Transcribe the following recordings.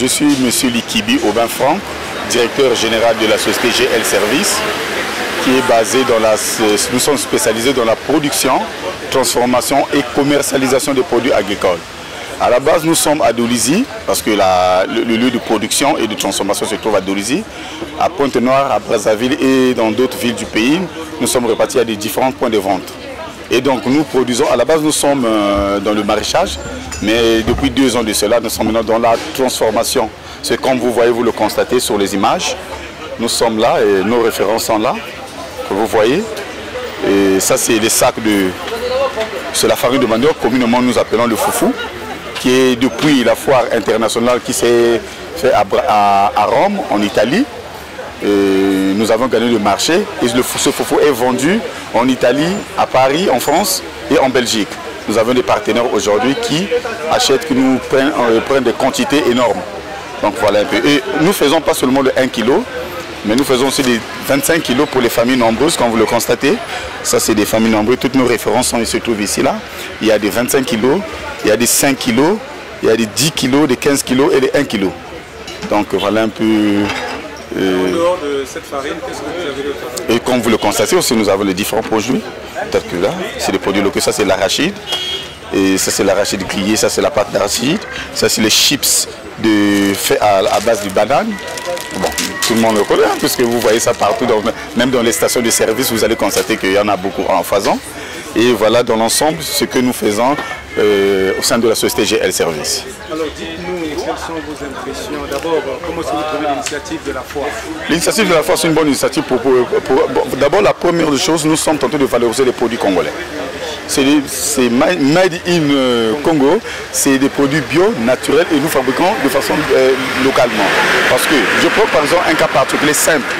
je suis M. Likibi Aubin Franck, directeur général de la société GL Service, qui est basée dans la... Nous sommes spécialisés dans la production, transformation et commercialisation des produits agricoles. À la base, nous sommes à Dolisie, parce que le lieu de production et de transformation se trouve à Dolisie, à Pointe-Noire, à Brazzaville et dans d'autres villes du pays. Nous sommes répartis à des différents points de vente. Et donc nous produisons, à la base nous sommes dans le maraîchage, mais depuis 2 ans de cela, nous sommes maintenant dans la transformation. C'est comme vous voyez, vous le constatez sur les images. Nous sommes là et nos références sont là, que vous voyez. Et ça c'est les sacs de... C'est la farine de manioc, communément nous appelons le foufou, qui est depuis la foire internationale qui s'est fait à Rome, en Italie. Et nous avons gagné le marché et ce foufou est vendu en Italie, à Paris, en France et en Belgique. Nous avons des partenaires aujourd'hui qui achètent, qui nous prennent des quantités énormes. Donc voilà un peu. Et nous faisons pas seulement de 1 kg, mais nous faisons aussi des 25 kg pour les familles nombreuses, comme vous le constatez. Ça c'est des familles nombreuses, toutes nos références se trouvent ici là. Il y a des 25 kg, il y a des 5 kg, il y a des 10 kg, des 15 kg et des 1 kg. Donc voilà un peu... En dehors de cette farine, qu'est-ce que vous avez d'autre? Et comme vous le constatez aussi, nous avons les différents produits. Peut-être que là, c'est des produits locaux. Ça, c'est l'arachide. Et ça, c'est l'arachide grillé. Ça, c'est la pâte d'arachide. Ça, c'est les chips faits à base de banane. Bon, tout le monde le connaît, hein, puisque vous voyez ça partout. Même dans les stations de service, vous allez constater qu'il y en a beaucoup en faisant. Et voilà, dans l'ensemble, ce que nous faisons au sein de la société GL Service. Alors, dites-nous, quelles sont vos impressions? D'abord, comment est-ce que vous trouvez l'initiative de la foire? L'initiative de la foire, c'est une bonne initiative. D'abord, la première chose, nous sommes tentés de valoriser les produits congolais. C'est made in Congo, c'est des produits bio, naturels, et nous fabriquons de façon localement. Parce que, je prends par exemple un cas particulier simple.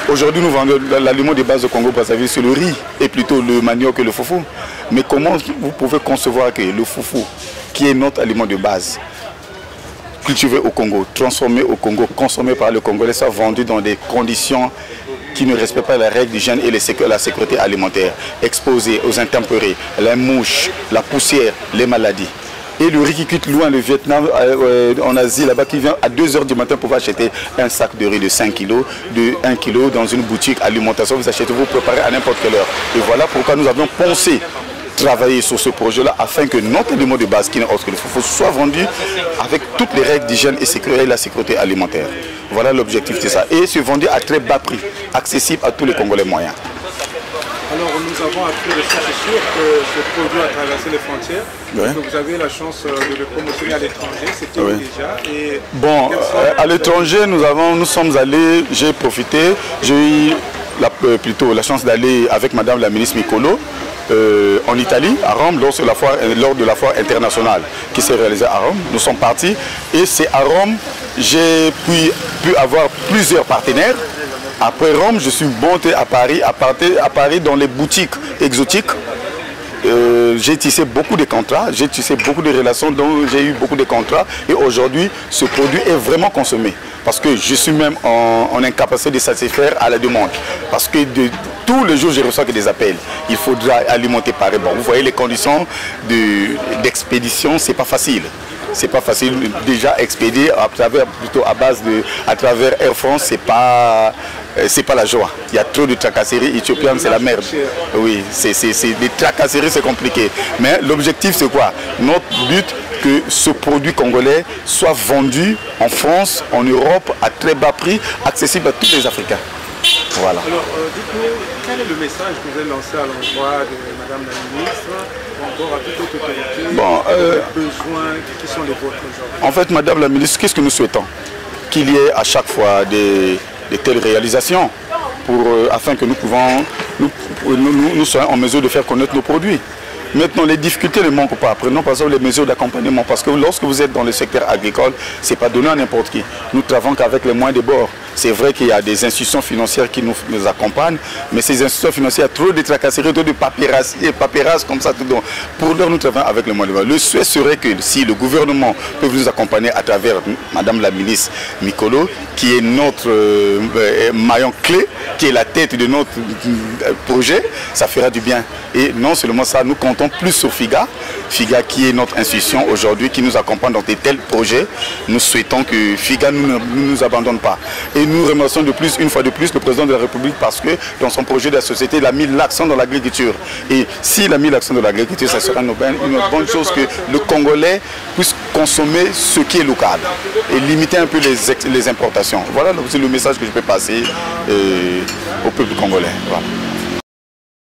Aujourd'hui, nous vendons l'aliment de base de Congo-Brazzaville, c'est le riz, et plutôt le manioc et le foufou. Mais comment vous pouvez concevoir que le foufou, qui est notre aliment de base, cultivé au Congo, transformé au Congo, consommé par le Congolais, soit vendu dans des conditions qui ne respectent pas les règles d'hygiène et la sécurité alimentaire, exposé aux intempéries, les mouches, la poussière, les maladies. Et le riz qui quitte loin le Vietnam, en Asie, là-bas, qui vient à 2 h du matin pour acheter un sac de riz de 5 kg, de 1 kg dans une boutique alimentation, vous achetez, vous préparez à n'importe quelle heure. Et voilà pourquoi nous avons pensé travailler sur ce projet-là afin que notre aliment de base, qui n'est autre que le foufou, soit vendu avec toutes les règles d'hygiène et sécurité et la sécurité alimentaire. Voilà l'objectif de ça. Et c'est vendu à très bas prix, accessible à tous les Congolais moyens. Alors nous avons appris de ça, c'est sûr que ce produit a traversé les frontières. Ouais. Donc vous avez la chance de le promotionner à l'étranger, c'était déjà. Et bon, à l'étranger, nous sommes allés, j'ai profité, j'ai eu plutôt la chance d'aller avec Madame la ministre Mikolo en Italie, à Rome, lors de la foire internationale qui s'est réalisée à Rome. Nous sommes partis et c'est à Rome j'ai pu avoir plusieurs partenaires. Après Rome, je suis monté à Paris, dans les boutiques exotiques. J'ai tissé beaucoup de contrats, j'ai tissé beaucoup de relations, donc j'ai eu beaucoup de contrats. Et aujourd'hui, ce produit est vraiment consommé. Parce que je suis même en incapacité de satisfaire à la demande. Parce que tous les jours, je reçois que des appels. Il faudra alimenter Paris. Bon, vous voyez les conditions d'expédition, c'est pas facile. C'est pas facile déjà expédier à travers Air France, c'est pas la joie. Il y a trop de tracasseries éthiopiennes, c'est la merde. Oui, des tracasseries, c'est compliqué. Mais l'objectif, c'est quoi? Notre but, que ce produit congolais soit vendu en France, en Europe, à très bas prix, accessible à tous les Africains. Voilà. Alors, dites-nous, quel est le message que vous avez lancé à l'endroit de Madame la ministre, ou encore à toute autre autorité, les besoins qui sont les vôtres aujourd'hui? En fait, Madame la ministre, qu'est-ce que nous souhaitons? Qu'il y ait à chaque fois des telles réalisations afin que nous soyons en mesure de faire connaître nos produits. Maintenant, les difficultés ne manquent pas. Prenons par exemple les mesures d'accompagnement. Parce que lorsque vous êtes dans le secteur agricole, ce n'est pas donné à n'importe qui. Nous travaillons qu'avec les moyens de bord. C'est vrai qu'il y a des institutions financières qui nous accompagnent, mais ces institutions financières, trop de tracasseries, trop de paperasse comme ça. Tout donc. Pour l'heure, nous travaillons avec les moyens de bord. Le souhait serait que si le gouvernement peut nous accompagner à travers Madame la ministre Mikolo, qui est notre maillon clé, qui est la tête de notre projet, ça fera du bien. Et non seulement ça, nous comptons plus sur FIGA, FIGA qui est notre institution aujourd'hui, qui nous accompagne dans de tels projets. Nous souhaitons que FIGA ne nous abandonne pas. Et nous remercions une fois de plus le président de la République parce que dans son projet de la société, il a mis l'accent dans l'agriculture. Et s'il a mis l'accent dans l'agriculture, ça sera une bonne chose que le Congolais puisse consommer ce qui est local et limiter un peu les importations. Voilà, c'est le message que je peux passer au peuple congolais. Voilà.